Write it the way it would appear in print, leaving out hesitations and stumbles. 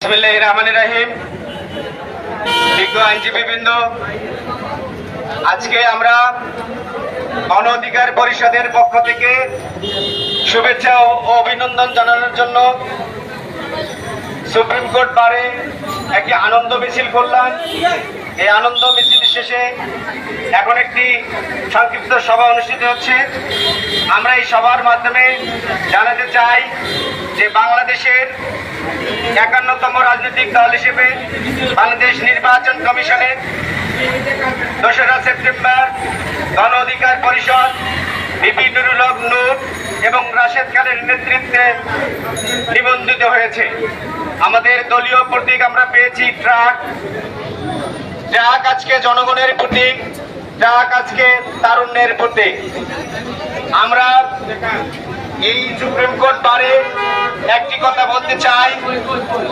বিসমিল্লাহির রহমানির রহিম। বিজ্ঞ আইনজীবীবৃন্দ, আজকে আমরা গণ অধিকার পরিষদের পক্ষ থেকে শুভেচ্ছা ও অভিনন্দন জানানোর জন্য সুপ্রিম কোর্ট বারে একটি আনন্দ মিছিল করলাম। এই আনন্দ মিছিল শেষে এখন একটি সংক্ষিপ্ত সভা অনুষ্ঠিত হচ্ছে। আমরা এই সভার মাধ্যমে জানাতে চাই যে বাংলাদেশের ৫১তম রাজনৈতিক দল হিসেবে বাংলাদেশ নির্বাচন কমিশনের ২রা সেপ্টেম্বর গণ অধিকার পরিষদ বিপি নুরুল হক নূর এবং রাশেদ খানের নেতৃত্বে নিবন্ধিত হয়েছে। আমাদের দলীয় প্রতীক আমরা পেয়েছি ট্রাক। ট্রাক আজকে জনগণের প্রতীক, ট্রাক আজকে তারুণ্যের প্রতীক। আমরা এই সুপ্রিম কোর্ট বারে একটি কথা বলতে চাই,